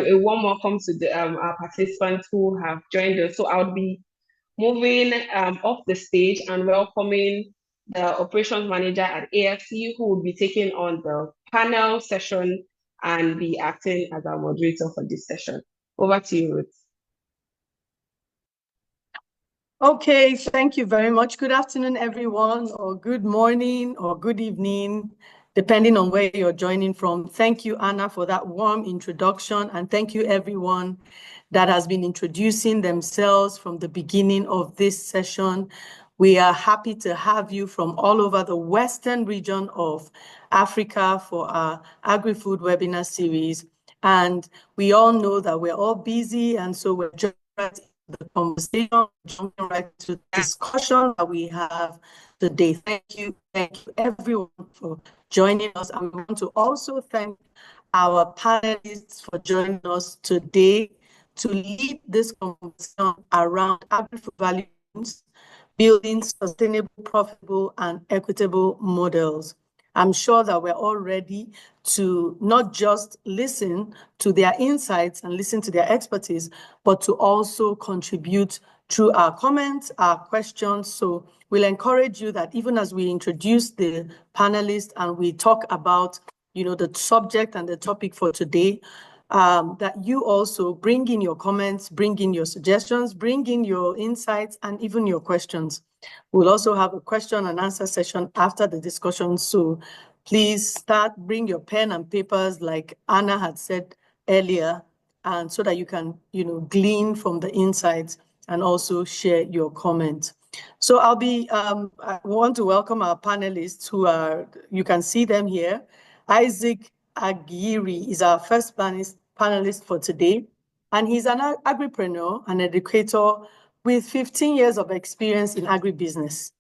A warm welcome to our participants who have joined us. So I'll be moving off the stage and welcoming the operations manager at AFC, who will be taking on the panel session and be acting as our moderator for this session. Over to you, Ruth. Okay, thank you very much. Good afternoon, everyone, or good morning or good evening, depending on where you're joining from. Thank you, Anna, for that warm introduction, and thank you, everyone that has been introducing themselves from the beginning of this session. We are happy to have you from all over the Western region of Africa for our Agri-Food webinar series. And we all know that we're all busy, and so we're just the conversation, jumping right to the discussion that we have today. Thank you everyone for joining us. And we want to also thank our panelists for joining us today to lead this conversation around agri-food value chains, building sustainable, profitable, and equitable models. I'm sure that we're all ready to not just listen to their insights and listen to their expertise, but to also contribute through our comments, our questions. So we'll encourage you that even as we introduce the panelists and we talk about, the subject and the topic for today, that you also bring in your comments, bring in your suggestions, bring in your insights, and even your questions. We'll also have a question and answer session after the discussion. So please bring your pen and papers like Anna had said earlier, and so that you can, glean from the insights and also share your comments. So I want to welcome our panelists who you can see them here. Isaac Aguirre is our first panelist for today, and he's an agripreneur and educator with 15 years of experience in agribusiness.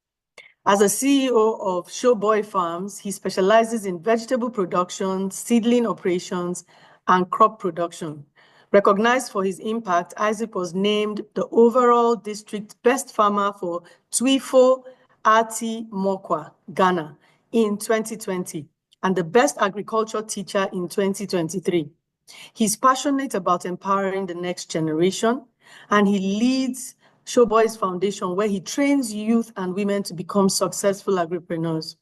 As a CEO of Showboy Farms, he specializes in vegetable production, seedling operations, and crop production. Recognized for his impact, Isaac was named the overall district best farmer for Twifo Ati Mokwa, Ghana, in 2020, and the best agriculture teacher in 2023. He's passionate about empowering the next generation, and he leads Showboys Foundation, where he trains youth and women to become successful agripreneurs.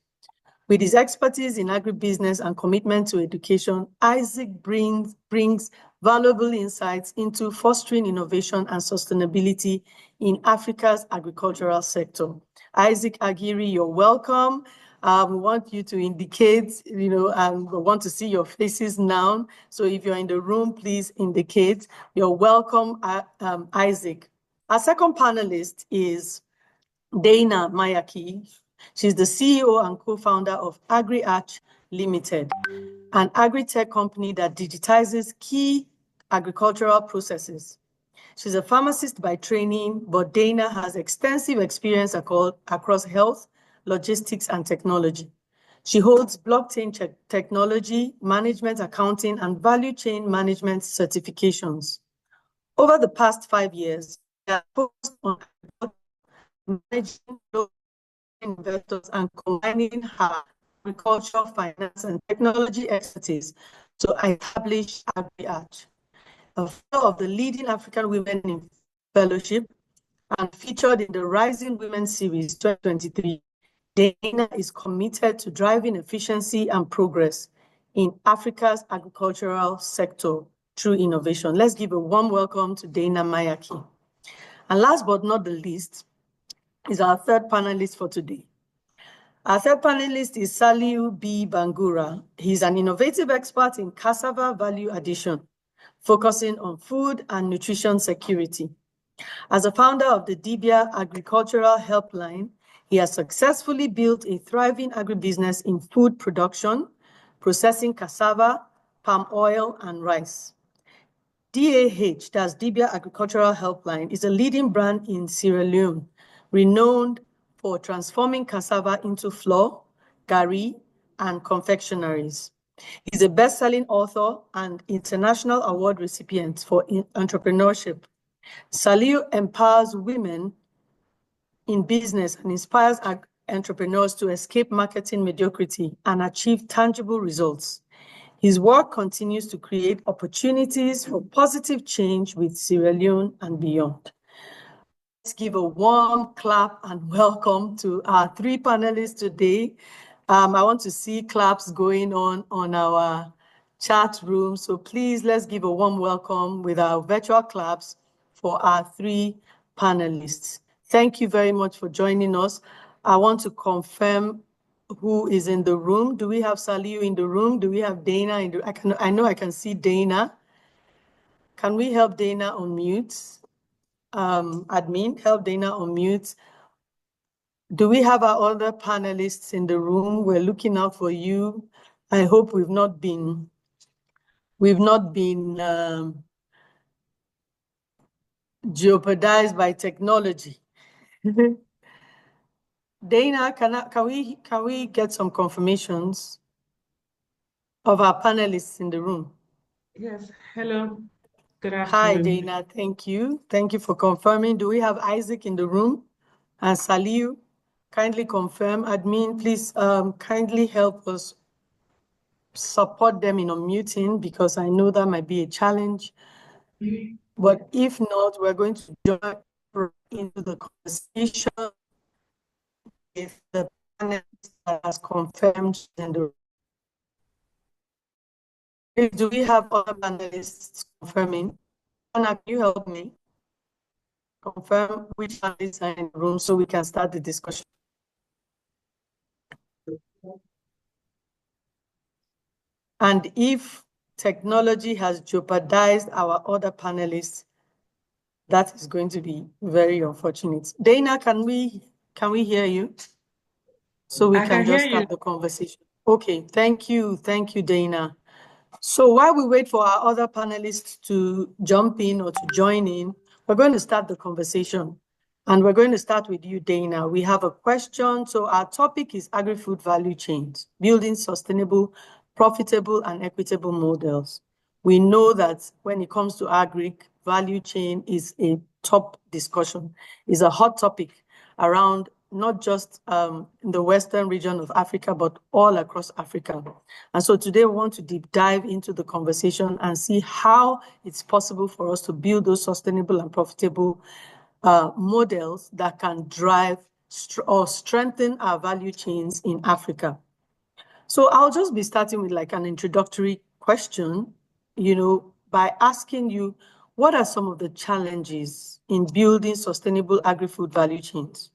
With his expertise in agribusiness and commitment to education, Isaac brings valuable insights into fostering innovation and sustainability in Africa's agricultural sector. Isaac Aguirre, you're welcome. We want you to indicate, and we want to see your faces now. So if you're in the room, please indicate. You're welcome, Isaac. Our second panelist is Dana Mayaki. She's the CEO and co-founder of Agri-Arch Limited, an agri-tech company that digitizes key agricultural processes. She's a pharmacist by training, but Dana has extensive experience across health, logistics, and technology. She holds blockchain technology, management accounting, and value chain management certifications. Over the past 5 years, she has focused on managing investors and combining her agricultural, finance, and technology expertise to establish Agri-Arch, a fellow of the leading African Women in Fellowship and featured in the Rising Women Series 2023. Dana is committed to driving efficiency and progress in Africa's agricultural sector through innovation. Let's give a warm welcome to Dana Mayaki. And last but not the least is our third panelist for today. Our third panelist is Saliu B. Bangura. He's an innovative expert in cassava value addition, focusing on food and nutrition security. As a founder of the Dibia Agricultural Helpline, he has successfully built a thriving agribusiness in food production, processing cassava, palm oil, and rice. DAH, that's Dibia Agricultural Helpline, is a leading brand in Sierra Leone, renowned for transforming cassava into flour, gari, and confectionaries. He's a best-selling author and international award recipient for entrepreneurship. Saliu empowers women in business and inspires entrepreneurs to escape marketing mediocrity and achieve tangible results. His work continues to create opportunities for positive change with Sierra Leone and beyond. Let's give a warm clap and welcome to our 3 panelists today. I want to see claps going on our chat room. So please, let's give a warm welcome with our virtual claps for our 3 panelists. Thank you very much for joining us. I want to confirm who is in the room. Do we have Saliu in the room? Do we have Dana in the I know I can see Dana. Can we help Dana unmute? Admin, help Dana unmute. Do we have our other panelists in the room? We're looking out for you. I hope we've not been jeopardized by technology. Dana, can we get some confirmations of our panelists in the room? Yes, hello. Good Hi, afternoon. Dana, thank you. Thank you for confirming. Do we have Isaac in the room? And Saliu, kindly confirm. Admin, please kindly help us support them in unmuting because I know that might be a challenge. But if not, we're going to join into the conversation with the panelists that has confirmed in the room. Do we have other panelists confirming? Anna, can you help me confirm which panelists are in the room so we can start the discussion? And if technology has jeopardized our other panelists, that is going to be very unfortunate. Dana, can we hear you? So we can just start the conversation. Okay, thank you, Dana. So while we wait for our other panelists to jump in or to join in, we're going to start the conversation. And we're going to start with you, Dana. We have a question. So our topic is agri-food value chains, building sustainable, profitable, and equitable models. We know that when it comes to agri, value chain is a top discussion, is a hot topic around not just in the Western region of Africa, but all across Africa. And so today we want to deep dive into the conversation and see how it's possible for us to build those sustainable and profitable models that can drive or strengthen our value chains in Africa. So I'll just be starting with like an introductory question, by asking you, what are some of the challenges in building sustainable agri-food value chains?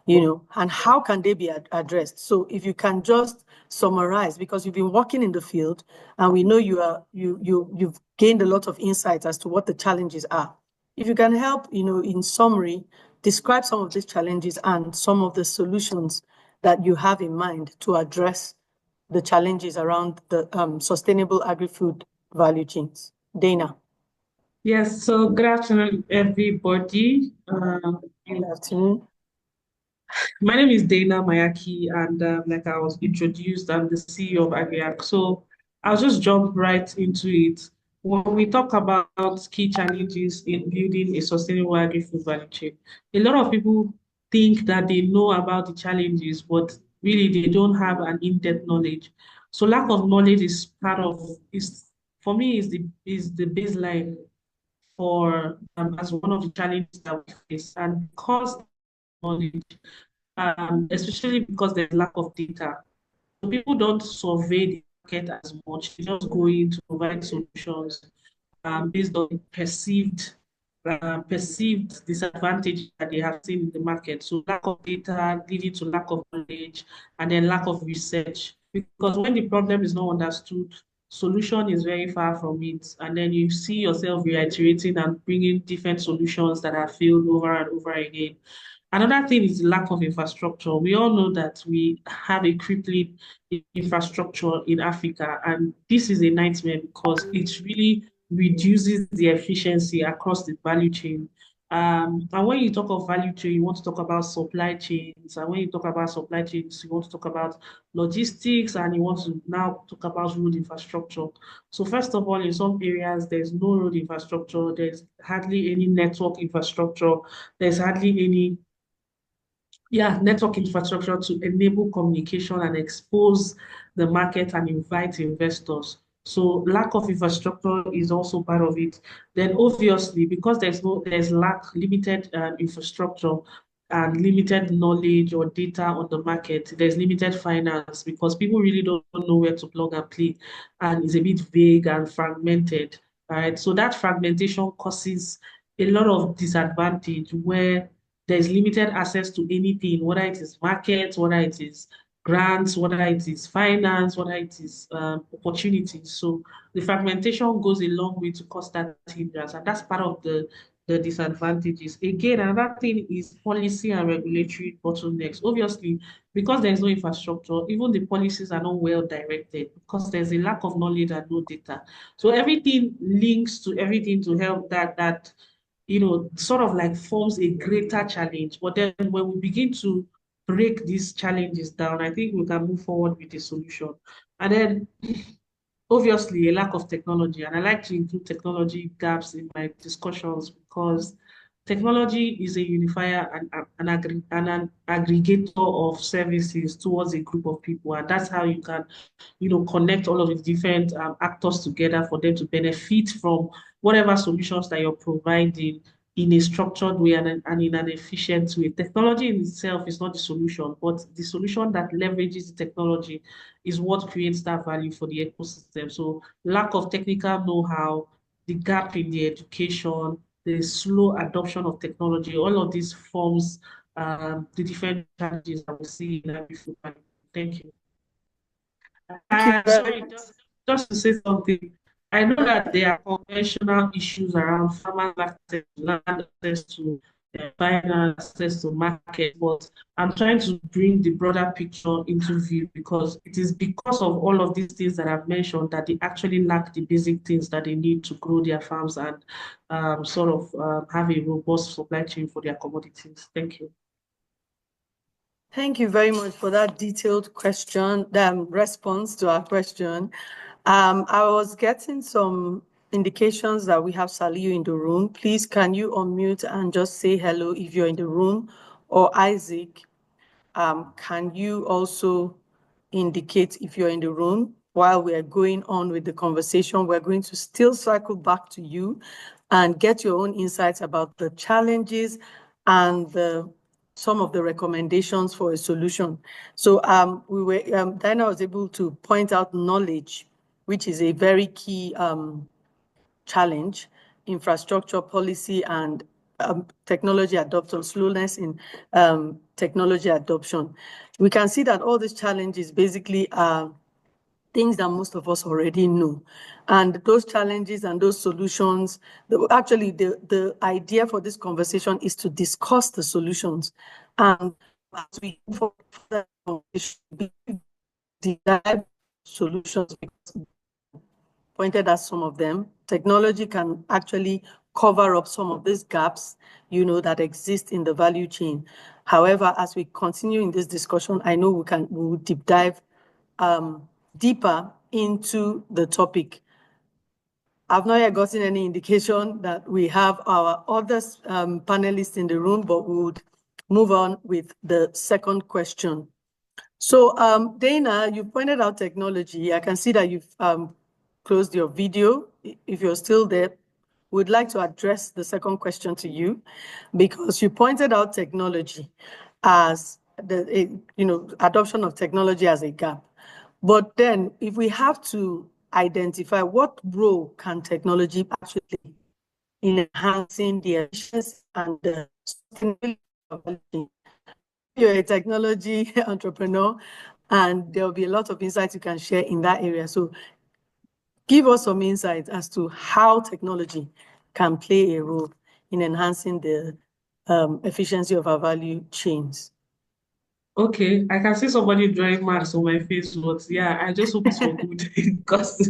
And how can they be addressed? So if you can just summarize, because you've been working in the field and we know you've gained a lot of insights as to what the challenges are. If you can help, in summary, describe some of these challenges and some of the solutions that you have in mind to address the challenges around the sustainable agri-food value chains. Dana. Yes, so good afternoon, everybody. Good afternoon. My name is Dana Mayaki, and like I was introduced, I'm the CEO of Agriac. So I'll just jump right into it. When we talk about key challenges in building a sustainable agri-food value chain, a lot of people think that they know about the challenges, but really they don't have an in-depth knowledge. So lack of knowledge is for me, is the baseline for as one of the challenges that we face. And because knowledge, especially because there's lack of data. So people don't survey the market as much. They just go in to provide solutions based on perceived disadvantage that they have seen in the market. So lack of data leading to lack of knowledge, and then lack of research. Because when the problem is not understood, solution is very far from it. And then you see yourself reiterating and bringing different solutions that have failed over and over again. Another thing is the lack of infrastructure. We all know that we have a crippling infrastructure in Africa, and this is a nightmare because it really reduces the efficiency across the value chain. And when you talk of value chain, you want to talk about supply chains. And when you talk about supply chains, you want to talk about logistics, and you want to now talk about road infrastructure. So first of all, in some areas, there's no road infrastructure. There's hardly any network infrastructure. There's hardly any network infrastructure to enable communication and expose the market and invite investors. So lack of infrastructure is also part of it. Then obviously, because there's limited infrastructure and limited knowledge or data on the market, there's limited finance because people really don't know where to plug and play, and it's a bit vague and fragmented. Right. So that fragmentation causes a lot of disadvantage where there's limited access to anything, whether it is markets, whether it is grants, whether it is finance, whether it is opportunities. So the fragmentation goes a long way to cause that hindrance, and that's part of the disadvantages. Again, another thing is policy and regulatory bottlenecks. Obviously, because there's no infrastructure, even the policies are not well directed because there's a lack of knowledge and no data. So everything links to everything to help that sort of like forms a greater challenge. But then when we begin to break these challenges down, I think we can move forward with a solution. And then obviously a lack of technology. And I like to include technology gaps in my discussions because technology is a unifier and an aggregator of services towards a group of people. And that's how you can connect all of the different actors together for them to benefit from whatever solutions that you're providing in a structured way and in an efficient way. Technology in itself is not the solution, but the solution that leverages the technology is what creates that value for the ecosystem. So lack of technical know-how, the gap in the education, the slow adoption of technology, all of these forms the different challenges that we see in Agri-Food. Thank you. Thank you very Sorry, much. just to say something. I know that there are conventional issues around farmers' access to land, access to finance, access to market, but I'm trying to bring the broader picture into view because it is because of all of these things that I've mentioned that they actually lack the basic things that they need to grow their farms and sort of have a robust supply chain for their commodities. Thank you. Thank you very much for that detailed question, response to our question. I was getting some indications that we have Saliu in the room. Please, can you unmute and just say hello if you're in the room? Or Isaac, can you also indicate if you're in the room? While we are going on with the conversation, we're going to still circle back to you and get your own insights about the challenges and some of the recommendations for a solution. So Diana was able to point out knowledge, which is a very key challenge, infrastructure policy and technology adoption, slowness in technology adoption. We can see that all these challenges basically are things that most of us already know. And those challenges and those solutions, actually the idea for this conversation is to discuss the solutions. And as we go further, the solutions, pointed at some of them. Technology can actually cover up some of these gaps, that exist in the value chain. However, as we continue in this discussion, I know we will deep dive deeper into the topic. I've not yet gotten any indication that we have our other panelists in the room, but we would move on with the second question. So Dana, you pointed out technology. I can see that you've closed your video. If you're still there, we'd like to address the second question to you because you pointed out technology as adoption of technology as a gap. But then if we have to identify what role can technology actually play in enhancing the efficiency and the sustainability of value. You're a technology entrepreneur, and there'll be a lot of insights you can share in that area. So give us some insights as to how technology can play a role in enhancing the efficiency of our value chains. Okay, I can see somebody drawing marks on my face, but yeah, I just hope it's for good because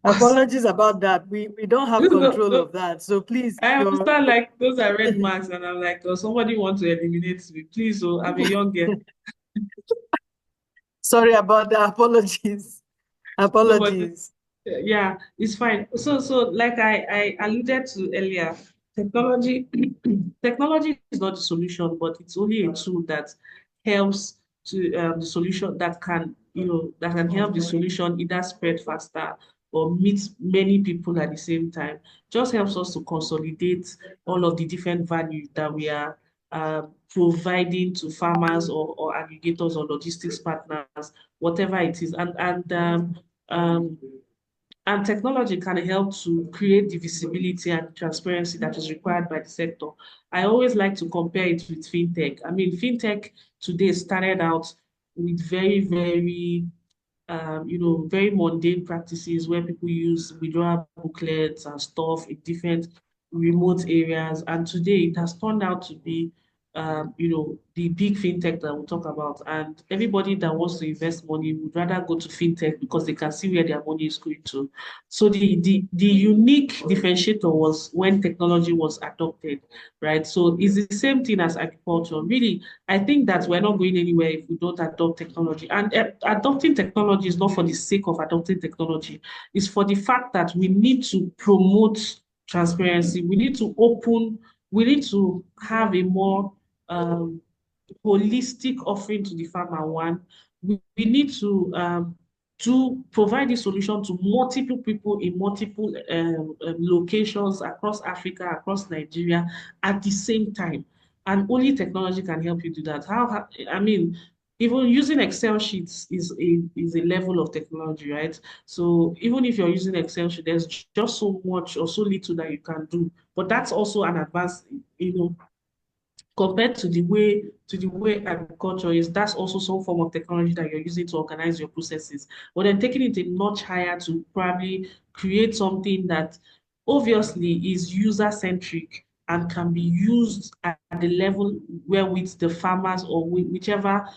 Apologies about that. We don't have control of that. So please, I understand like those are red marks, and I'm like, oh, somebody wants to eliminate me. Please, oh, I'm a young girl. Sorry about that. Apologies. Apologies. Yeah, it's fine. So like I alluded to earlier, technology technology is not the solution, but it's only a tool that helps to the solution that can that can help the solution either spread faster or meet many people at the same time. Just helps us to consolidate all of the different value that we are providing to farmers or aggregators or logistics partners, whatever it is. And technology can help to create the visibility and transparency that is required by the sector. I always like to compare it with fintech. I mean, fintech today started out with very, very very mundane practices where people use withdrawal booklets and stuff in different remote areas. And today it has turned out to be, the big fintech that we'll talk about. And everybody that wants to invest money would rather go to fintech because they can see where their money is going to. So the unique differentiator was when technology was adopted, right? So it's the same thing as agriculture. Really, I think that we're not going anywhere if we don't adopt technology. And adopting technology is not for the sake of adopting technology. It's for the fact that we need to promote transparency. We need to have a more holistic offering to the farmer. One, we need to provide a solution to multiple people in multiple locations across Africa, across Nigeria at the same time. And only technology can help you do that. I mean, even using Excel sheets is a level of technology, right? So even if you're using Excel sheet, there's just so much or so little that you can do. But that's also an advance, compared to the way agriculture is. That's also some form of technology that you're using to organize your processes. But then taking it a notch higher to probably create something that obviously is user-centric and can be used at the level wherewith the farmers or whichever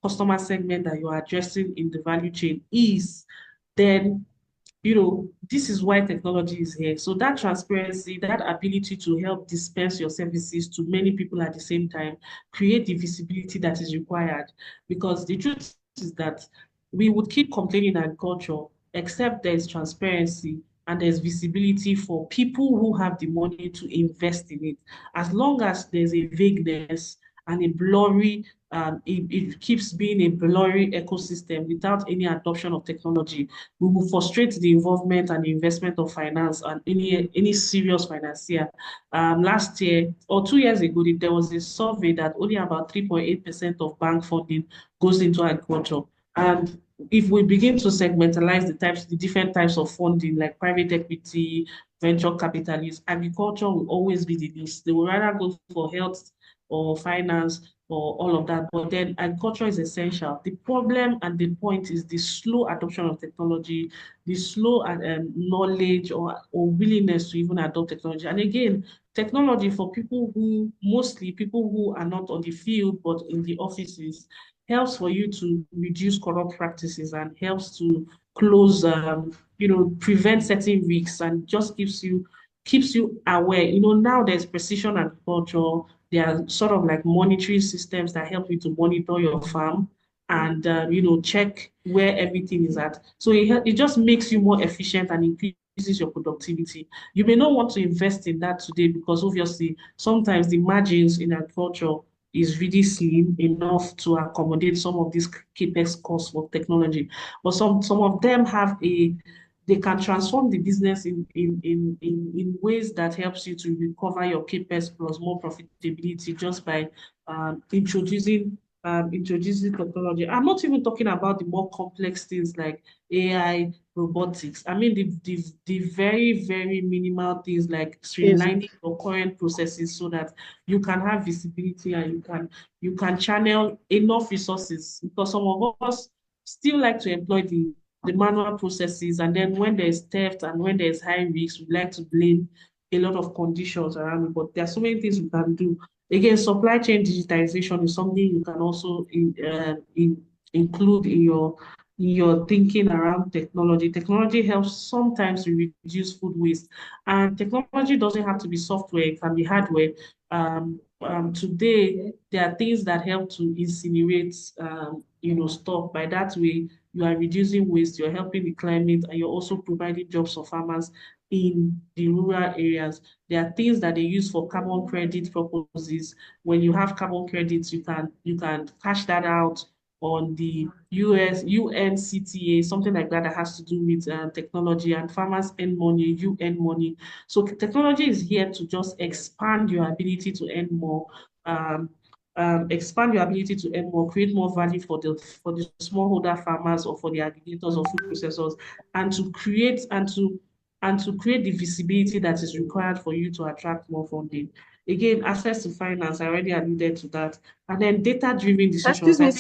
customer segment that you're addressing in the value chain is, then this is why technology is here. So that transparency, that ability to help dispense your services to many people at the same time, create the visibility that is required. Because the truth is that we would keep complaining in agriculture, except there's transparency and there's visibility for people who have the money to invest in it. As long as there's a vagueness and a blurry, it keeps being a blurry ecosystem without any adoption of technology, we will frustrate the involvement and the investment of finance and any serious financier. Last year or 2 years ago, there was a survey that only about 3.8% of bank funding goes into agriculture. And if we begin to segmentalize the different types of funding, like private equity, venture capitalists, agriculture will always be the least. They will rather go for health or finance or all of that. But then agriculture is essential. The problem and the point is the slow adoption of technology, the slow knowledge or willingness to even adopt technology. And again, technology for mostly people who are not on the field, but in the offices, helps for you to reduce corrupt practices and helps to close, prevent certain risks and just keeps you aware. Now there's precision agriculture. There are sort of like monitoring systems that help you to monitor your farm and check where everything is at. So it just makes you more efficient and increases your productivity. You may not want to invest in that today because obviously sometimes the margins in agriculture is really slim enough to accommodate some of these capex costs for technology. But some of them they can transform the business in ways that helps you to recover your capex plus more profitability just by introducing technology. I'm not even talking about the more complex things like AI, robotics. I mean the very, very minimal things like streamlining your current processes so that you can have visibility and you can channel enough resources, because some of us still like to employ the manual processes, and then when there's theft and when there's high risk, we like to blame a lot of conditions around it. But there are so many things we can do. Again, supply chain digitization is something you can also include in your thinking around technology. Technology helps sometimes to reduce food waste, and technology doesn't have to be software; it can be hardware. Today, there are things that help to incinerate, stuff. By that way, you are reducing waste, you're helping the climate, and you're also providing jobs for farmers in the rural areas. There are things that they use for carbon credit purposes. When you have carbon credits, you can cash that out on the UNCTA, something like that has to do with technology, and farmers earn money, you earn money. So technology is here to just expand your ability to earn more, expand your ability to earn more, create more value for the smallholder farmers or for the aggregators or food processors, and to create the visibility that is required for you to attract more funding. Again, access to finance, I already alluded to that. And then data-driven decisions. Excuse me,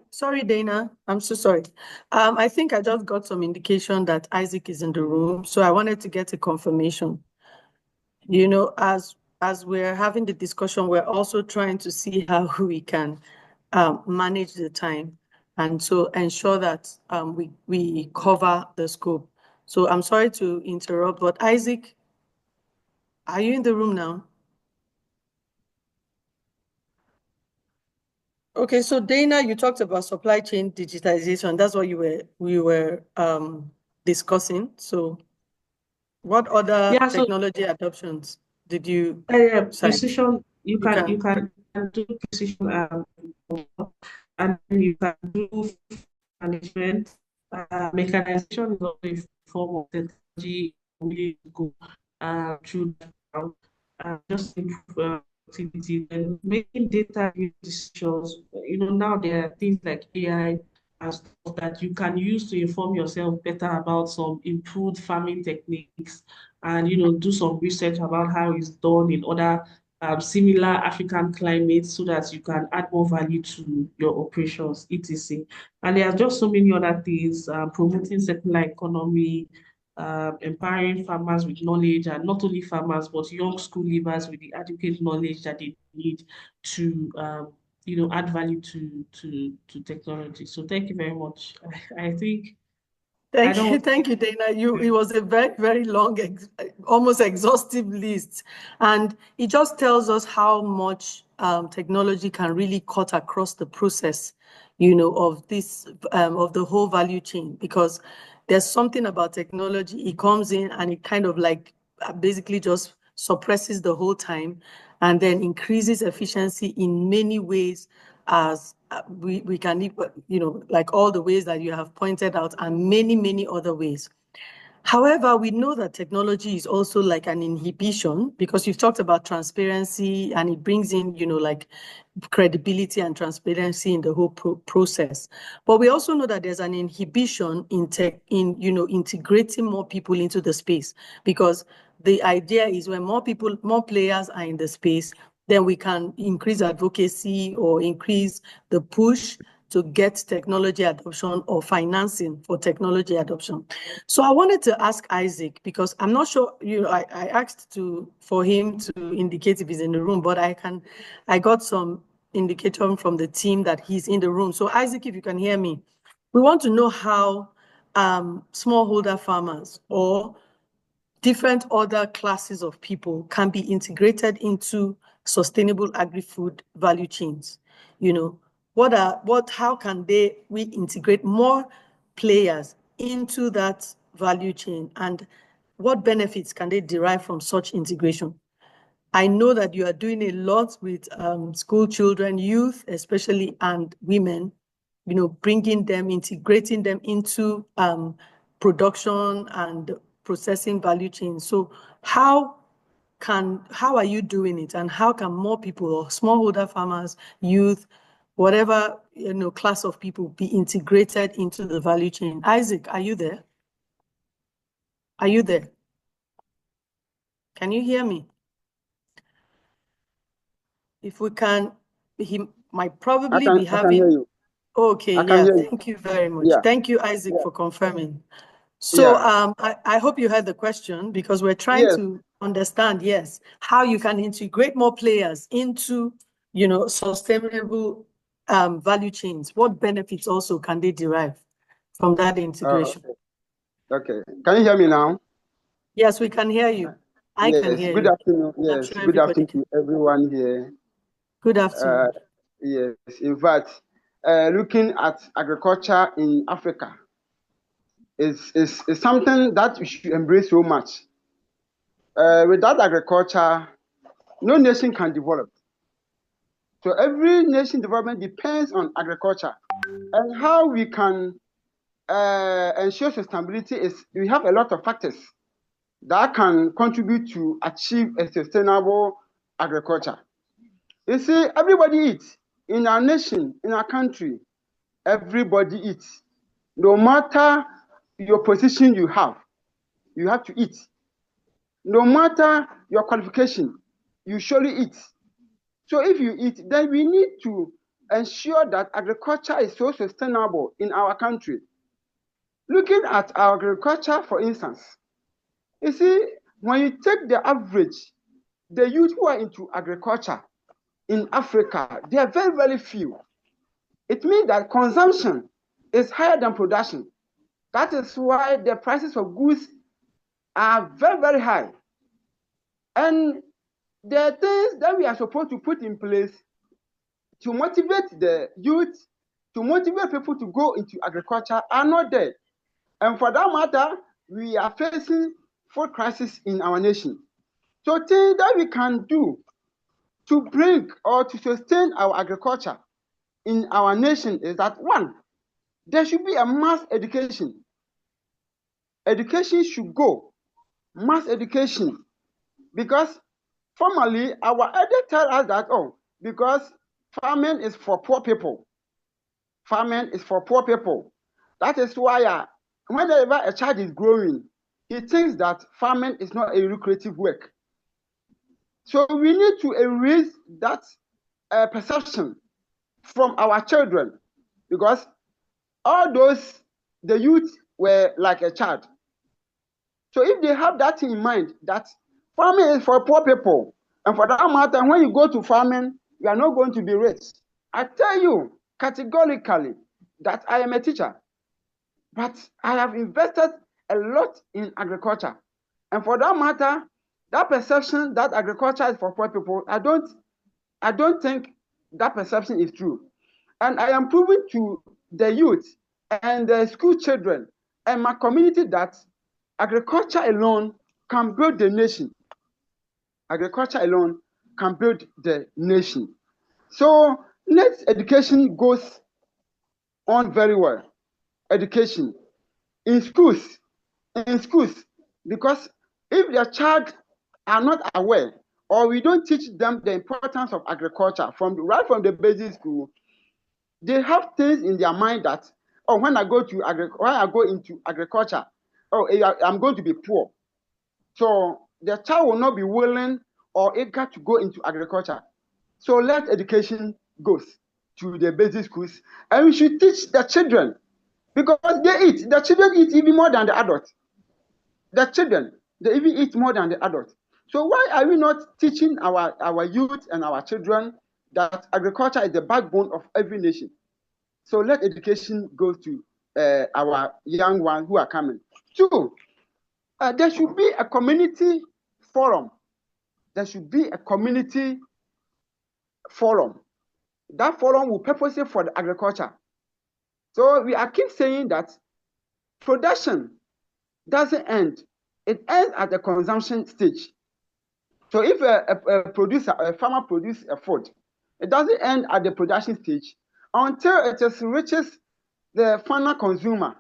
sorry, Dana. I'm so sorry. I think I just got some indication that Isaac is in the room, so I wanted to get a confirmation. You know, as we're having the discussion, we're also trying to see how we can manage the time and so ensure that we cover the scope. So I'm sorry to interrupt, but Isaac, are you in the room now? Okay, so Dana, you talked about supply chain digitization. That's what we were discussing. So what other technology adoptions did you cite? Precision, you can do precision, and you can do management. Mechanization is also a form of technology we go through that, just improve productivity and making data decisions. You know, now there are things like AI and stuff that you can use to inform yourself better about some improved farming techniques, and do some research about how it's done in other similar African climates, so that you can add more value to your operations, etc. And there are just so many other things, promoting circular economy, empowering farmers with knowledge, and not only farmers, but young school leavers with the adequate knowledge that they need to, add value to technology. So thank you very much. I think Thank you, Dana. It was a very, very long, almost exhaustive list. And it just tells us how much technology can really cut across the process, of this, of the whole value chain, because there's something about technology. It comes in and it kind of like basically just suppresses the whole time and then increases efficiency in many ways, as we can, like all the ways that you have pointed out, and many, many other ways. However, we know that technology is also like an inhibition, because you've talked about transparency and it brings in, like credibility and transparency in the whole process. But we also know that there's an inhibition in integrating more people into the space, because the idea is when more players are in the space, then we can increase advocacy or increase the push to get technology adoption or financing for technology adoption. So I wanted to ask Isaac, because I'm not sure, I asked for him to indicate if he's in the room, but I got some indication from the team that he's in the room. So Isaac, if you can hear me, we want to know how smallholder farmers or different other classes of people can be integrated into sustainable agri-food value chains. How can we integrate more players into that value chain, and what benefits can they derive from such integration? I know that you are doing a lot with school children, youth especially, and women, bringing them, integrating them into production and processing value chains. So how are you doing it, and how can more people, or smallholder farmers, youth, whatever class of people, be integrated into the value chain? Isaac, are you there? Are you there? Can you hear me? If we can, he might probably be having. I can hear you. Okay, yeah, thank you very much. Yeah. Thank you, Isaac, for confirming. So I hope you heard the question, because we're trying to understand, how you can integrate more players into, sustainable value chains. What benefits also can they derive from that integration? Okay. Can you hear me now? Yes, we can hear you. I can hear you. Good afternoon. Yes, sure good afternoon to everyone here. Good afternoon. Yes, in fact, looking at agriculture in Africa is something that we should embrace so much. Without agriculture, no nation can develop. So every nation development depends on agriculture. And how we can ensure sustainability is we have a lot of factors that can contribute to achieve a sustainable agriculture. You see, everybody eats in our nation, in our country. Everybody eats. No matter your position you have to eat. No matter your qualification, you surely eat. So if you eat, then we need to ensure that agriculture is so sustainable in our country. Looking at our agriculture, for instance, you see, when you take the average, the youth who are into agriculture in Africa, they are very, very few. It means that consumption is higher than production. That is why the prices of goods are very, very high. And the things that we are supposed to put in place to motivate the youth, to motivate people to go into agriculture are not there. And for that matter, we are facing food crisis in our nation. So things that we can do to bring or to sustain our agriculture in our nation is that, one, there should be a mass education. Education should go, mass education, because formerly our elders tell us that, oh, because farming is for poor people. Farming is for poor people. That is why whenever a child is growing, he thinks that farming is not a lucrative work. So we need to erase that perception from our children, because all those, the youth were like a child. So if they have that in mind, that farming is for poor people, and for that matter, when you go to farming, you are not going to be rich. I tell you categorically that I am a teacher, but I have invested a lot in agriculture. And for that matter, that perception that agriculture is for poor people, I don't think that perception is true. And I am proving to the youth and the school children and my community that agriculture alone can build the nation. Agriculture alone can build the nation. So let education goes on very well. Education in schools, because if the child are not aware, or we don't teach them the importance of agriculture right from the basic school, they have things in their mind that, oh, when I go into agriculture, oh, I'm going to be poor. So the child will not be willing or eager to go into agriculture. So let education goes to the basic schools, and we should teach the children, because the children eat even more than the adults. The children, they even eat more than the adults. So why are we not teaching our youth and our children that agriculture is the backbone of every nation? So let education go to our young ones who are coming. Two, there should be a community forum. There should be a community forum. That forum will purposely for the agriculture. So we are keep saying that production doesn't end. It ends at the consumption stage. So if a farmer produces a food, it doesn't end at the production stage until it reaches the final consumer.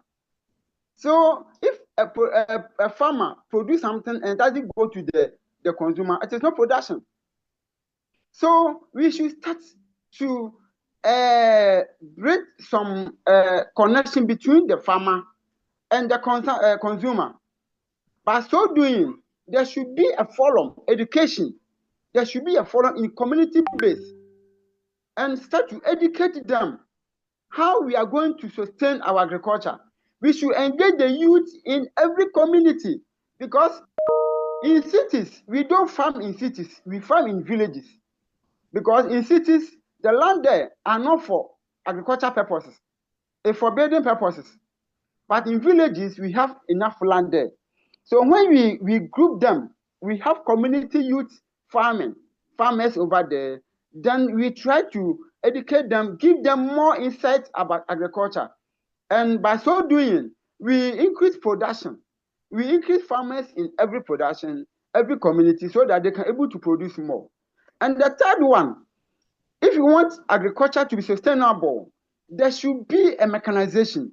So if a farmer produces something and it doesn't go to the consumer, it is not production. So we should start to bring some connection between the farmer and the consumer. By so doing, there should be a forum, education. There should be a forum in community base, and start to educate them how we are going to sustain our agriculture. We should engage the youth in every community, because in cities, we don't farm in cities, we farm in villages. Because in cities, the land there are not for agricultural purposes, it's for building purposes. But in villages, we have enough land there. So when we group them, we have community youth farmers over there, then we try to educate them, give them more insight about agriculture. And by so doing, we increase production. We increase farmers in every production, every community, so that they can able to produce more. And the third one, if you want agriculture to be sustainable, there should be a mechanization.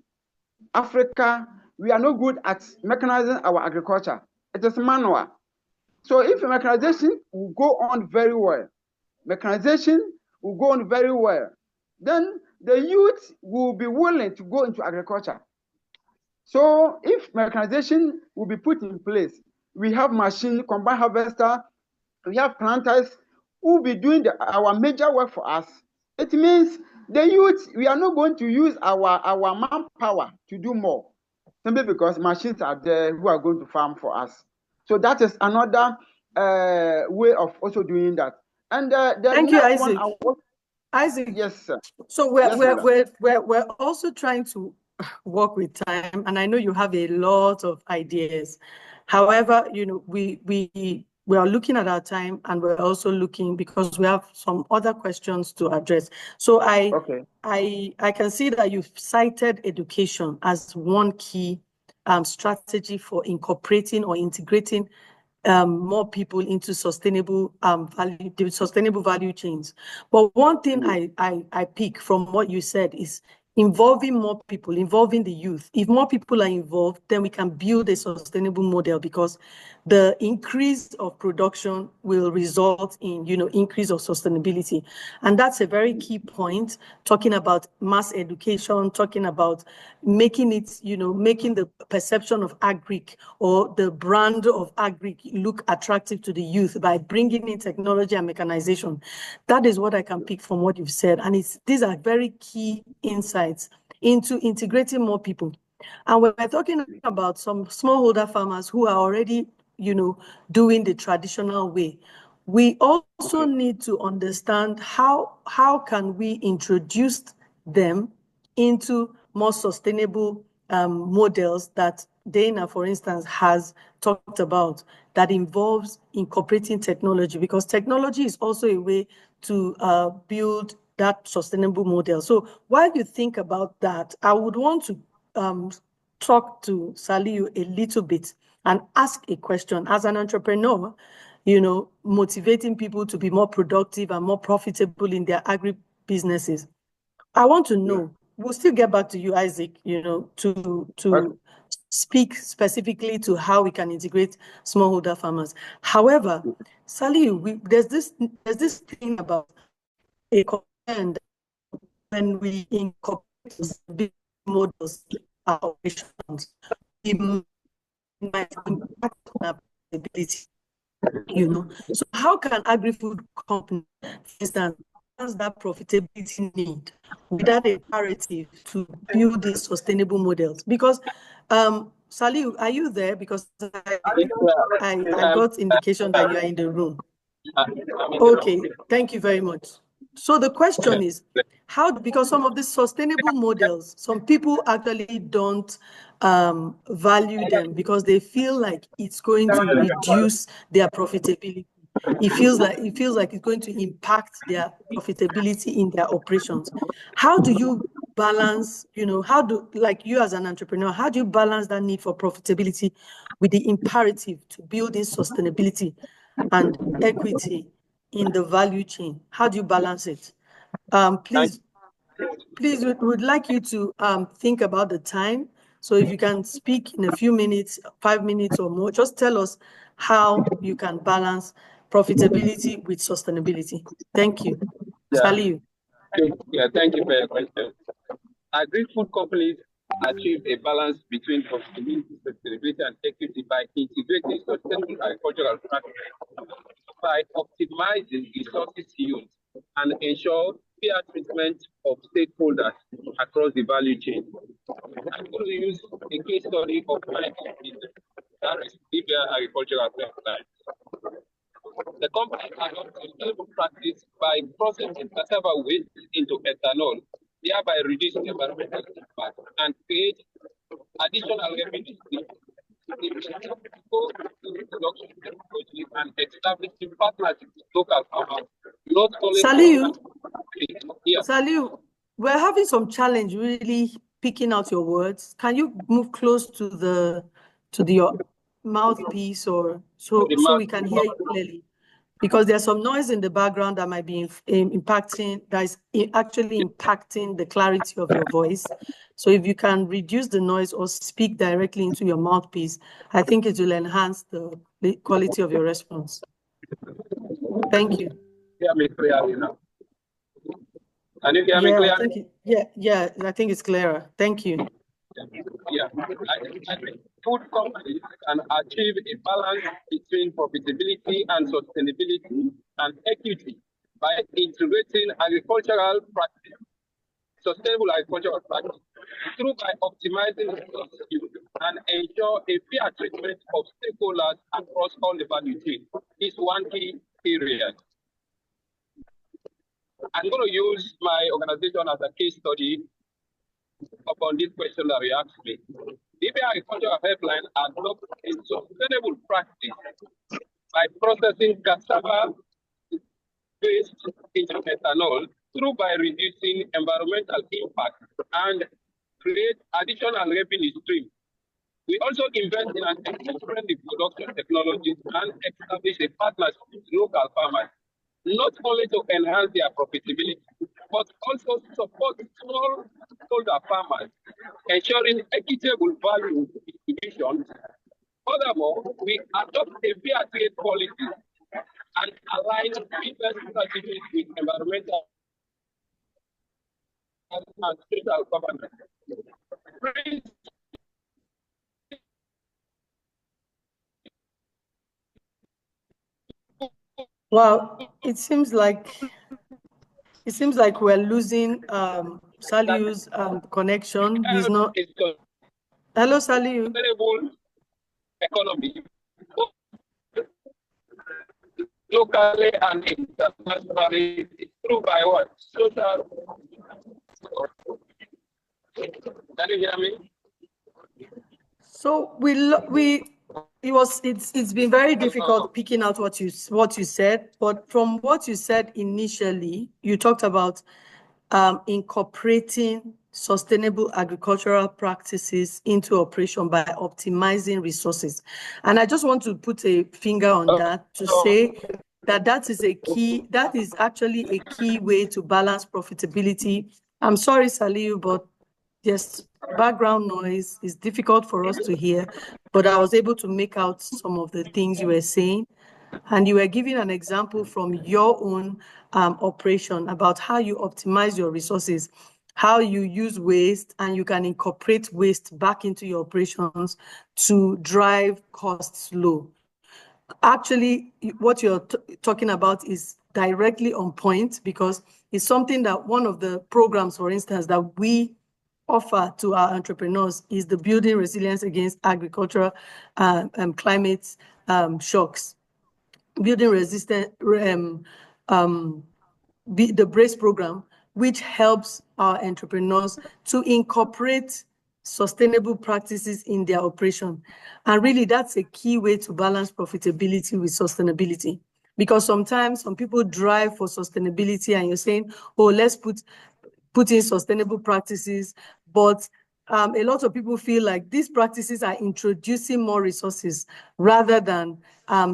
Africa, we are not good at mechanizing our agriculture. It is manual. So if mechanization will go on very well, then the youth will be willing to go into agriculture. So if mechanization will be put in place, we have machine, combine harvester, we have planters who will be doing our major work for us. It means the youth, we are not going to use our manpower to do more, simply because machines are there who are going to farm for us. So that is another way of also doing that. And the Thank you, next Isaac. Isaac. Yes, sir. So we're also trying to work with time, and I know you have a lot of ideas. However, you know, we are looking at our time, and we're also looking because we have some other questions to address. So I can see that you've cited education as one key strategy for incorporating or integrating more people into sustainable value chains. But one thing I pick from what you said is involving more people, involving the youth. If more people are involved, then we can build a sustainable model, because the increase of production will result in, you know, increase of sustainability. And that's a very key point, talking about mass education, talking about making it, you know, making the perception of agric or the brand of agric look attractive to the youth by bringing in technology and mechanization. That is what I can pick from what you've said. And these are very key insights into integrating more people. And we're talking about some smallholder farmers who are already, you know, doing the traditional way. We also need to understand how can we introduce them into more sustainable models that Dana, for instance, has talked about, that involves incorporating technology, because technology is also a way to build that sustainable model. So while you think about that, I would want to talk to Saliu a little bit and ask a question. As an entrepreneur, you know, motivating people to be more productive and more profitable in their agri-businesses, I want to know, we'll still get back to you, Isaac, you know, to speak specifically to how we can integrate smallholder farmers. However, Saliu, there's this thing about a concern that when we incorporate big models in our operations, it might impact on our profitability, you know. So how can agri-food companies, for instance, balance that profitability need without a imperative to build these sustainable models? Because Saliu, are you there? Because I got indication that you are in the room. Okay, thank you very much. So the question is, how, because some of the sustainable models, some people actually don't value them because they feel like it's going to reduce their profitability. It feels like it's going to impact their profitability in their operations. How do you balance, you know, like you as an entrepreneur, how do you balance that need for profitability with the imperative to build in sustainability and equity in the value chain? How do you balance it? Please, we would like you to think about the time. So if you can speak in a few minutes, 5 minutes or more, just tell us how you can balance profitability with sustainability. Thank you. Saliu. Yeah, thank you for your question. Agri-food companies achieve a balance between profitability, sustainability, and equity by integrating sustainable agricultural practices, by optimizing resources use, and ensure fair treatment of stakeholders across the value chain. I'm going to use a case study of my own business, that is Libya Agricultural Science. The company adopts a sustainable practice by processing cassava waste into ethanol, thereby reducing environmental impact and create additional revenue streams. And establishing partnerships with local farmers, not only Saliu, we're having some challenge really picking out your words. Can you move close to your mouthpiece, or so we can hear you clearly? because there's some noise in the background that might be impacting, that is actually impacting the clarity of your voice. So if you can reduce the noise or speak directly into your mouthpiece, I think it will enhance the quality of your response. Thank you. Hear me clearly now. Can you hear me clearly? I think it's clearer. Thank you. Yeah, I think food companies can achieve a balance between profitability and sustainability and equity by integrating agricultural practice, sustainable agricultural practice, through by optimizing resource use and ensure a fair treatment of stakeholders across all the value chain is one key area. I'm going to use my organization as a case study upon this question that you asked me. The Agricultural Helpline adopts a sustainable practice by processing cassava waste into ethanol through by reducing environmental impact and create additional revenue stream. We also invest in an eco-friendly production technologies and establish a partnership with local farmers, not only to enhance their profitability, but also support smallholder farmers, ensuring equitable value distribution. Furthermore, we adopt a fair trade policy and align business strategies with environmental and social governance. Well, it seems like we're losing Saliu's connection. He's not. Hello, Saliu. Economy, locally and internationally, through by what? Social. Can you hear me? So it's been very difficult picking out what you said, but from what you said initially, you talked about incorporating sustainable agricultural practices into operation by optimizing resources. And I just want to put a finger on that to say that is actually a key way to balance profitability. I'm sorry, Saliu, but just background noise is difficult for us to hear, but I was able to make out some of the things you were saying. And you were giving an example from your own operation about how you optimize your resources, how you use waste, and you can incorporate waste back into your operations to drive costs low. Actually, what you're talking about is directly on point, because it's something that one of the programs, for instance, that we offer to our entrepreneurs is the Building Resilience Against Agricultural Climate Shocks. Building resistant, the BRACE program, which helps our entrepreneurs to incorporate sustainable practices in their operation. And really, that's a key way to balance profitability with sustainability. Because sometimes some people drive for sustainability and you're saying, oh, let's put in sustainable practices, but a lot of people feel like these practices are introducing more resources rather than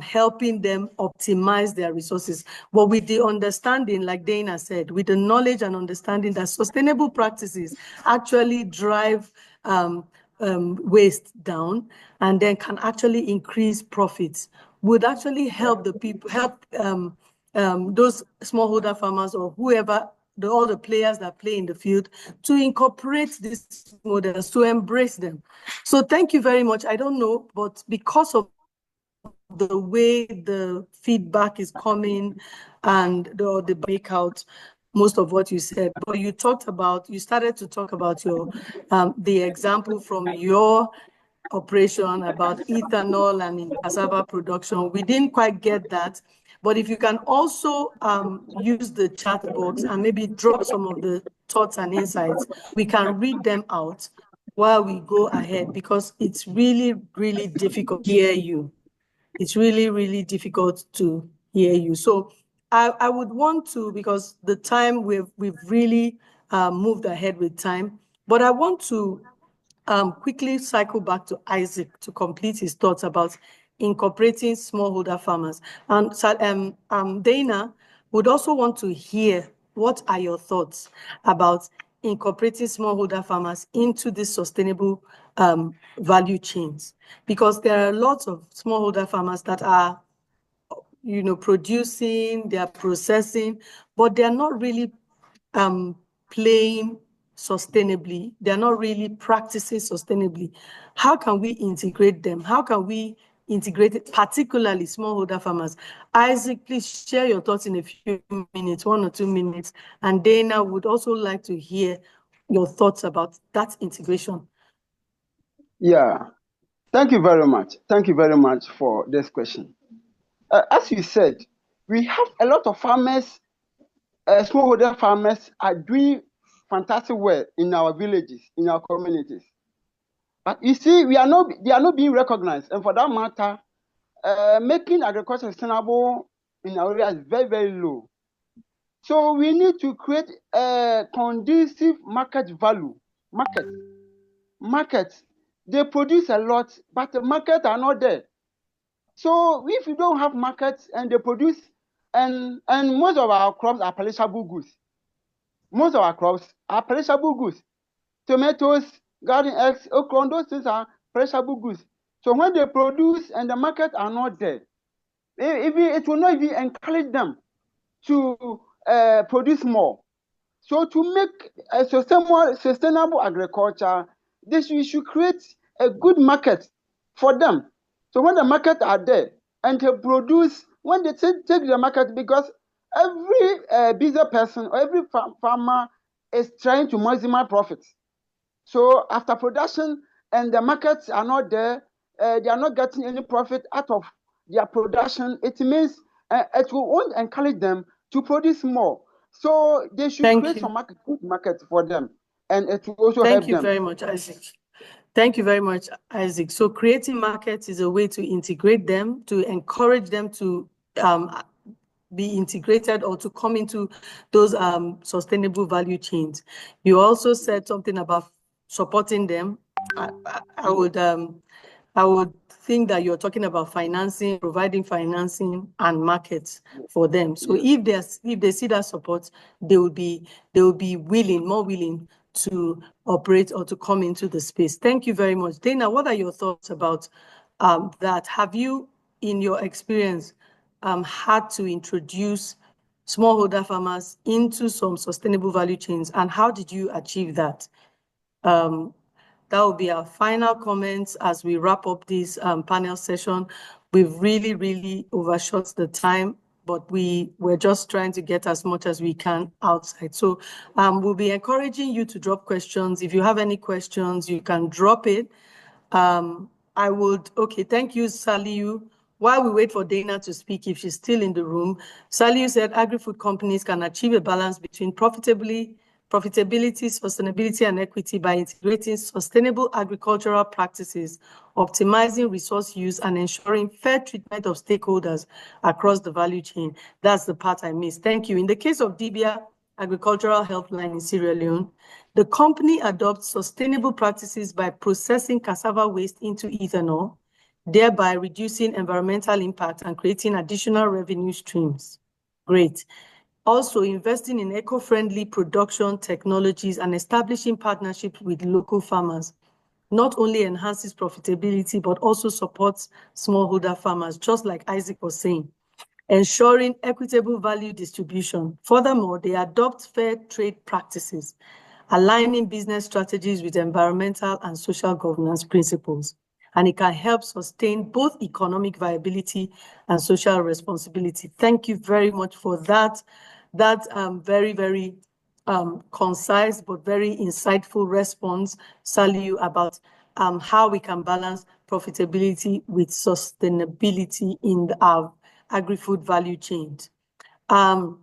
helping them optimize their resources. But with the understanding, like Dana said, with the knowledge and understanding that sustainable practices actually drive waste down and then can actually increase profits, would actually help the people, those smallholder farmers or whoever, all the players that play in the field, to incorporate these models, to embrace them. So thank you very much. I don't know, but because of the way the feedback is coming and the breakout, most of what you said, but you started to talk about your the example from your operation about ethanol and in cassava production. We didn't quite get that. But if you can also use the chat box and maybe drop some of the thoughts and insights, we can read them out while we go ahead, because it's really, really difficult to hear you. It's really, really difficult to hear you. So I would want to, because the time we've really moved ahead with time, but I want to quickly cycle back to Isaac to complete his thoughts about incorporating smallholder farmers. And Dana would also want to hear what are your thoughts about incorporating smallholder farmers into the sustainable value chains, because there are lots of smallholder farmers that are, producing, they are processing, but they are not really playing sustainably. They're not really practicing sustainably. How can we integrate them? How can we integrate it, particularly smallholder farmers? Isaac, please share your thoughts in a few minutes, 1 or 2 minutes. And Dana would also like to hear your thoughts about that integration. Yeah, thank you very much. Thank you very much for this question. As you said, we have a lot of farmers, smallholder farmers are doing fantastic work in our villages, in our communities. But you see, they are not being recognized. And for that matter, making agriculture sustainable in our area is very, very low. So we need to create a conducive market value. Markets, they produce a lot, but the markets are not there. So if you don't have markets and they produce, and most of our crops are perishable goods. Most of our crops are perishable goods. Tomatoes, garden eggs, okra, those things are perishable goods. So when they produce and the markets are not there, it will not even encourage them to produce more. So to make a sustainable agriculture, we should create a good market for them. So when the market are there and they produce, when they take the market, because every business person or every farmer is trying to maximize profits. So after production and the markets are not there, they are not getting any profit out of their production. It means it won't encourage them to produce more. So they should create some good market for them, and it will also help them. Thank you very much, Isaac. Thank you very much, Isaac. So creating markets is a way to integrate them, to encourage them to be integrated or to come into those sustainable value chains. You also said something about supporting them. I would think that you're talking about financing, providing financing and markets for them. So if they see that support, they will be more willing to operate or to come into the space. Thank you very much. Dana, what are your thoughts about that? Have you, in your experience, had to introduce smallholder farmers into some sustainable value chains, and how did you achieve that? That will be our final comments as we wrap up this panel session. We've really overshot the time, but we're just trying to get as much as we can outside. So we'll be encouraging you to drop questions. If you have any questions, you can drop it. Okay, thank you, Saliu. While we wait for Dana to speak, if she's still in the room, Saliu said agri-food companies can achieve a balance between profitability, sustainability, and equity by integrating sustainable agricultural practices, optimizing resource use, and ensuring fair treatment of stakeholders across the value chain. That's the part I missed. Thank you. In the case of Dibia Agricultural Helpline in Sierra Leone, the company adopts sustainable practices by processing cassava waste into ethanol, thereby reducing environmental impact and creating additional revenue streams. Great. Also, investing in eco-friendly production technologies and establishing partnerships with local farmers not only enhances profitability, but also supports smallholder farmers, just like Isaac was saying, ensuring equitable value distribution. Furthermore, they adopt fair trade practices, aligning business strategies with environmental and social governance principles. And it can help sustain both economic viability and social responsibility. Thank you very much for that. That's very concise but very insightful response, Saliu, about how we can balance profitability with sustainability in our agri-food value chains. So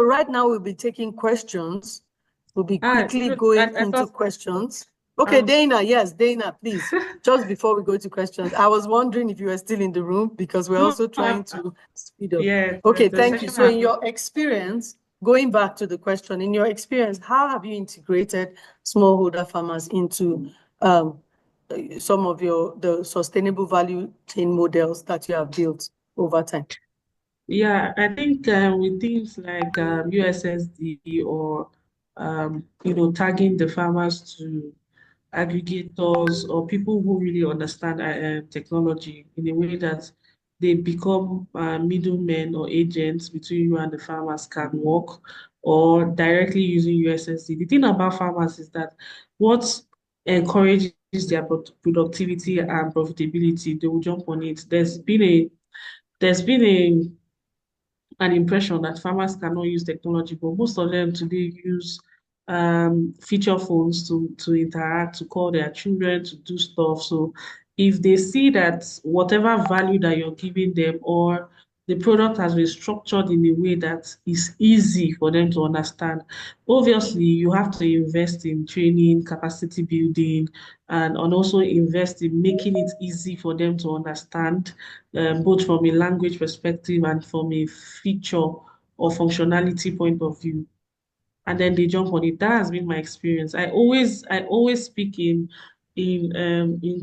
right now we'll be taking questions. We'll be quickly going into questions. Okay, Dana, yes, Dana, please. Just before we go to questions, I was wondering if you were still in the room because we're also trying to speed up. Yeah. Okay, thank you. So in your experience, going back to the question, in your experience, how have you integrated smallholder farmers into some of the sustainable value chain models that you have built over time? Yeah, I think with things like USSD or tagging the farmers to aggregators or people who really understand technology in a way that they become middlemen or agents between you and the farmers can work, or directly using USSD. The thing about farmers is that what encourages their productivity and profitability, they will jump on it. There's been an impression that farmers cannot use technology, but most of them today use feature phones to interact, to call their children, to do stuff. So if they see that whatever value that you're giving them, or the product has been structured in a way that is easy for them to understand, obviously you have to invest in training, capacity building, and also invest in making it easy for them to understand, both from a language perspective and from a feature or functionality point of view. And then they jump on it. That has been my experience. I always speak in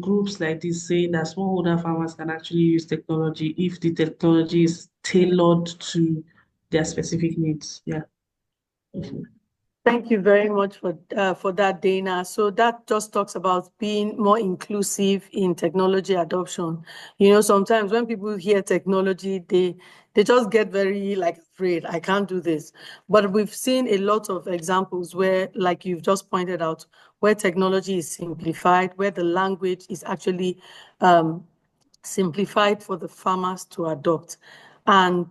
groups like this, saying that smallholder farmers can actually use technology if the technology is tailored to their specific needs. Yeah. Thank you very much for that, Dana. So that just talks about being more inclusive in technology adoption. You know, sometimes when people hear technology, they just get very afraid. I can't do this. But we've seen a lot of examples where, like you've just pointed out, where technology is simplified, where the language is actually simplified for the farmers to adopt. And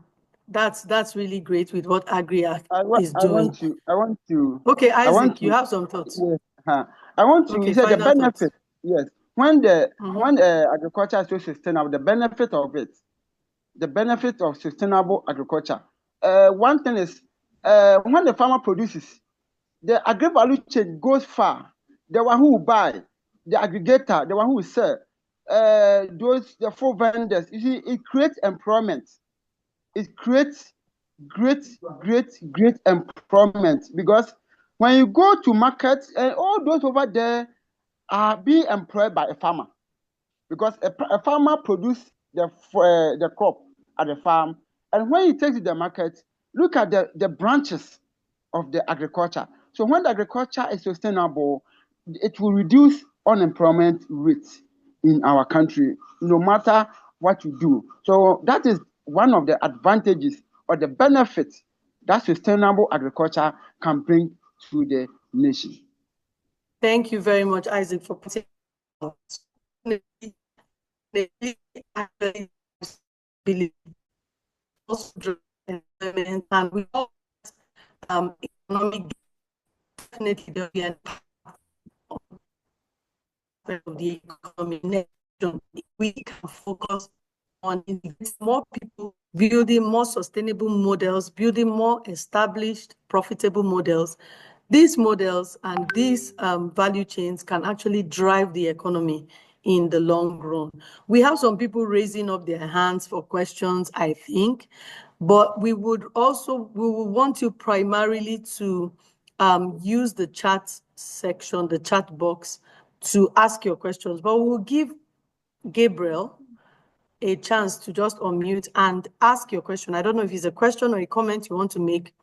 that's really great with what Agri is doing. I want to. Okay, I want Isaac, you to. have some thoughts. Yes. I want to. Okay, You said the final thoughts. benefit. Yes. When agriculture is so sustainable, the benefit of it, the benefit of sustainable agriculture. One thing is, when the farmer produces, the agri-value chain goes far. The one who will buy, the aggregator, the one who will sell, the full vendors. You see, it creates employment. It creates great employment, because when you go to market, all those over there are being employed by a farmer, because a farmer produces the crop at the farm, and when he takes it to the market, look at the branches of the agriculture. So when the agriculture is sustainable, it will reduce unemployment rates in our country, no matter what you do. So that is one of the advantages or the benefits that sustainable agriculture can bring to the nation. Thank you very much, Isaac, for putting and we all economic definitely there'll be an of the economy. We can focus on more people building more sustainable models, building more established, profitable models. These models and these value chains can actually drive the economy in the long run. We have some people raising up their hands for questions, I think, but we would want you primarily to use the chat section, the chat box, to ask your questions. But we'll give Gabriel a chance to just unmute and ask your question. I don't know if it's a question or a comment you want to make.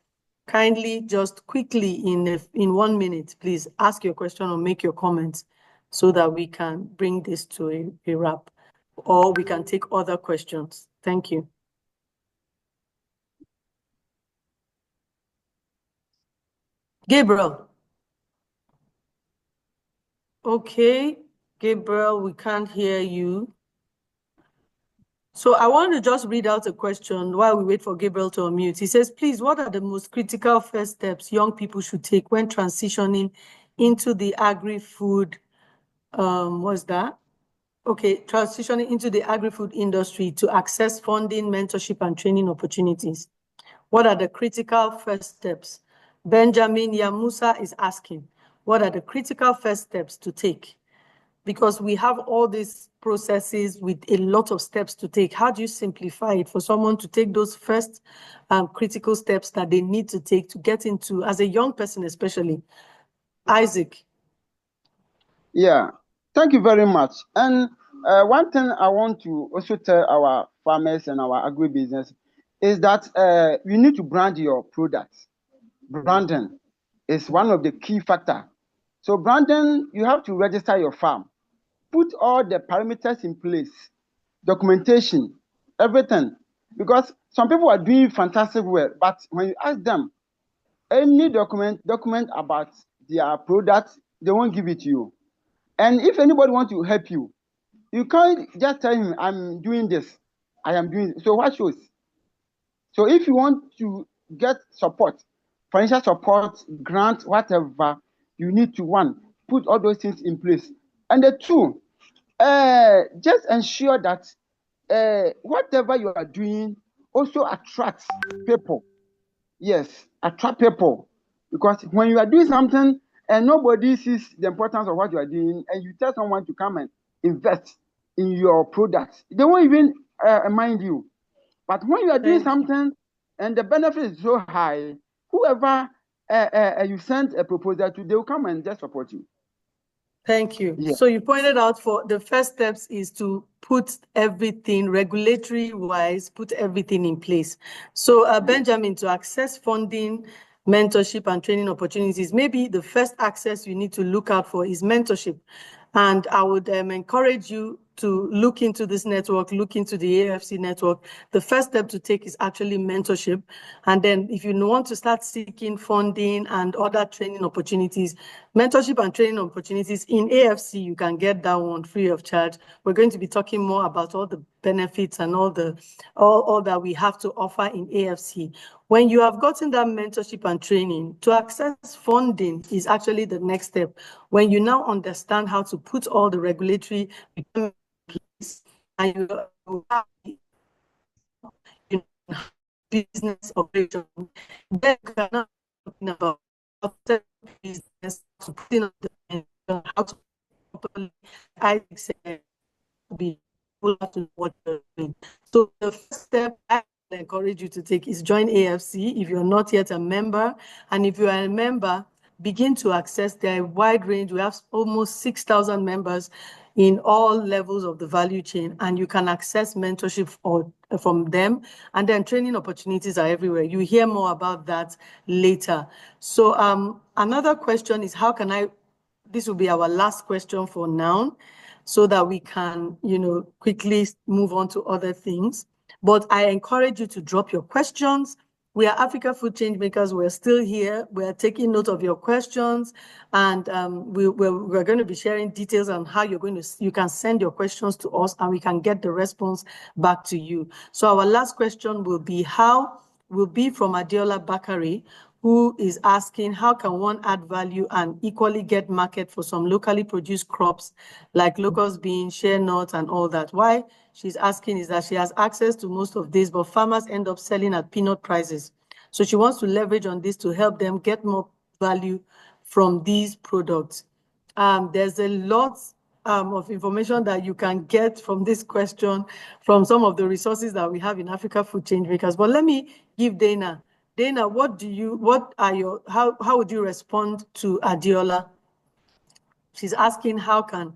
Kindly just quickly in 1 minute, please ask your question or make your comments so that we can bring this to a wrap, or we can take other questions. Thank you. Gabriel. Okay, Gabriel, we can't hear you. So I want to just read out a question while we wait for Gabriel to unmute. He says, please, what are the most critical first steps young people should take when transitioning into the agri-food, what's that? Okay, transitioning into the agri-food industry to access funding, mentorship, and training opportunities? What are the critical first steps? Benjamin Yamusa is asking, what are the critical first steps to take? Because we have all these processes with a lot of steps to take. How do you simplify it for someone to take those first critical steps that they need to take to get into, as a young person especially? Isaac. Yeah, Thank you very much. And one thing I want to also tell our farmers and our agribusiness is that you need to brand your products. Branding is one of the key factors. So branding, you have to register your farm, put all the parameters in place, documentation, everything. Because some people are doing fantastic work, but when you ask them any document about their product, they won't give it to you. And if anybody wants to help you, you can't just tell him, I'm doing this, I am doing this. So what shows? So if you want to get support, financial support, grant, whatever, you need to, one, put all those things in place. And the two, just ensure that whatever you are doing also attracts people. Yes, attract people. Because when you are doing something and nobody sees the importance of what you are doing, and you tell someone to come and invest in your products, they won't even mind you. But when you are doing something and the benefit is so high, whoever you send a proposal to, they will come and just support you. Thank you. Yeah. So you pointed out for the first steps is to put everything regulatory wise, put everything in place. So Benjamin, to access funding, mentorship and training opportunities, maybe the first access you need to look out for is mentorship. And I would encourage you to look into this network, look into the AFC network. The first step to take is actually mentorship. And then if you want to start seeking funding and other training opportunities, mentorship and training opportunities in AFC, you can get that one free of charge. We're going to be talking more about all the benefits and all that we have to offer in AFC. When you have gotten that mentorship and training, to access funding is actually the next step. When you now understand how to put all the regulatory in place and you have business operation, then you are not talking about business to put in how to properly be able to what you're doing. So the first step I encourage you to take is join AFC if you're not yet a member. And if you are a member, begin to access their wide range. We have almost 6,000 members in all levels of the value chain, and you can access mentorship from them. And then training opportunities are everywhere. You hear more about that later. So another question is, how can this will be our last question for now, so that we can, quickly move on to other things. But I encourage you to drop your questions. We are Africa Food Changemakers. We're still here. We're taking note of your questions, and we're going to be sharing details on how you can send your questions to us, and we can get the response back to you. So our last question will be from Adiola Bakari, who is asking, how can one add value and equally get market for some locally produced crops like locust beans, shea nuts, and all that? Why she's asking is that she has access to most of this, but farmers end up selling at peanut prices. So she wants to leverage on this to help them get more value from these products. There's a lot of information that you can get from this question from some of the resources that we have in Africa Food Changemakers. But let me give Dana. Dana, how would you respond to Adiola? She's asking, how can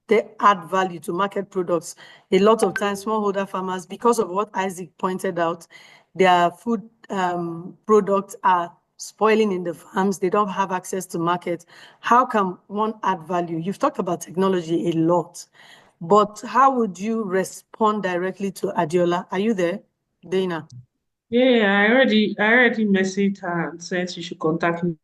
they add value to market products? A lot of times, smallholder farmers, because of what Isaac pointed out, their food products are spoiling in the farms. They don't have access to market. How can one add value? You've talked about technology a lot, but how would you respond directly to Adiola? Are you there, Dana? Yeah, I already messaged her and said she should contact me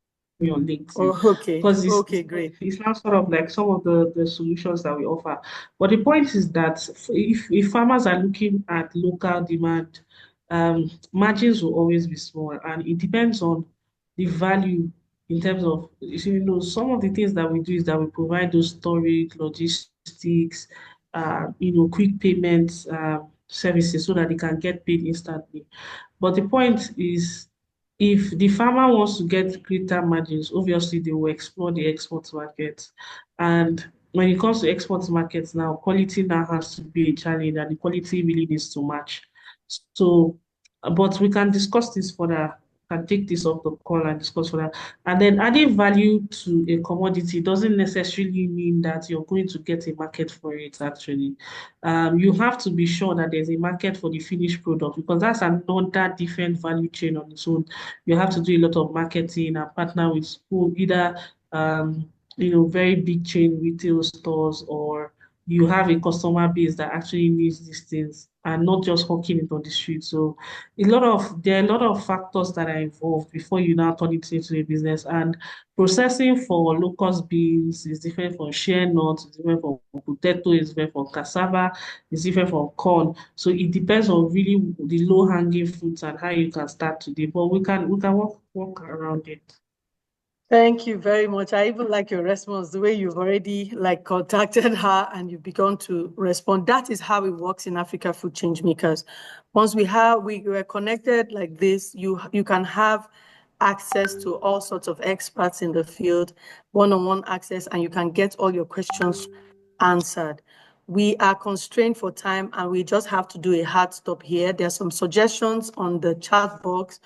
on LinkedIn. Oh, okay. Because Okay, great. It's not sort of like some of the solutions that we offer. But the point is that if farmers are looking at local demand, margins will always be small, and it depends on the value in terms of, some of the things that we do is that we provide those storage, logistics, quick payments, services so that they can get paid instantly. But the point is, if the farmer wants to get greater margins, obviously they will explore the export market. And when it comes to export markets now, quality now has to be a challenge, and the quality really needs to match. So, but we can discuss this further can take this up the call and discuss further. And then adding value to a commodity doesn't necessarily mean that you're going to get a market for it, actually. You have to be sure that there's a market for the finished product, because that's another different value chain on its own. You have to do a lot of marketing and partner with school, either very big chain retail stores, or you have a customer base that actually needs these things and not just hawking it on the street. So there are a lot of factors that are involved before you now turn it into a business. And processing for locust beans is different from shea nuts, it's different from potato, it's different from cassava, it's different from corn. So it depends on really the low hanging fruits and how you can start today. But we can work around it. Thank you very much. I even like your response, the way you've already contacted her and you've begun to respond. That is how it works in Africa Food Changemakers. Once we were connected like this, you can have access to all sorts of experts in the field, one-on-one access, and you can get all your questions answered. We are constrained for time and we just have to do a hard stop here. There are some suggestions on the chat box.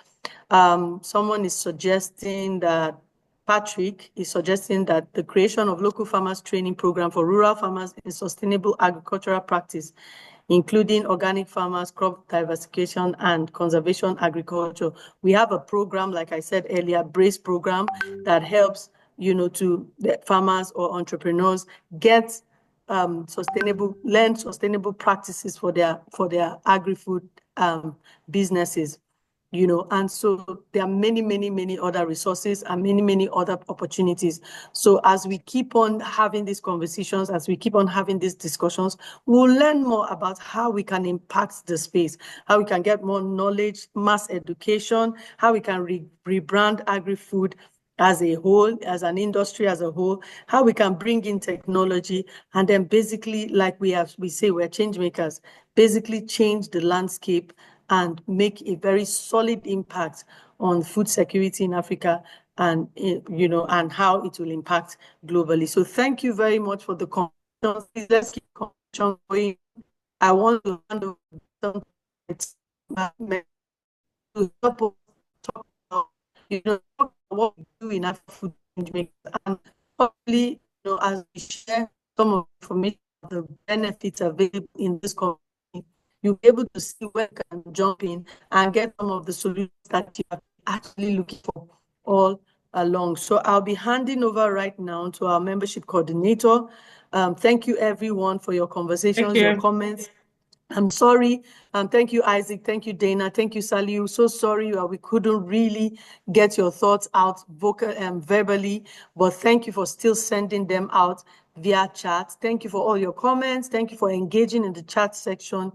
Someone is suggesting that Patrick is suggesting that the creation of local farmers training program for rural farmers in sustainable agricultural practice, including organic farmers, crop diversification, and conservation agriculture. We have a program, like I said earlier, BRACE program, that helps to the farmers or entrepreneurs get learn sustainable practices for their agri-food businesses. And so there are many, many, many other resources and many, many other opportunities. So as we keep on having these conversations, as we keep on having these discussions, we'll learn more about how we can impact the space, how we can get more knowledge, mass education, how we can rebrand agri-food as a whole, as an industry as a whole, how we can bring in technology, and then basically, like we say, we're change makers, basically change the landscape and make a very solid impact on food security in Africa and, and how it will impact globally. So thank you very much for the conversation. Let's keep the conversation going. I want to hand over to help us talk about, what we do in Africa Food Changemakers, and probably, as we share some of the information, the benefits available in this community, you'll be able to see where you can jump in and get some of the solutions that you are actually looking for all along. So I'll be handing over right now to our membership coordinator. Thank you, everyone, for your conversations, your comments. I'm sorry. Thank you, Isaac. Thank you, Dana. Thank you, Sally. We're so sorry we couldn't really get your thoughts out verbally, but thank you for still sending them out via chat. Thank you for all your comments. Thank you for engaging in the chat section.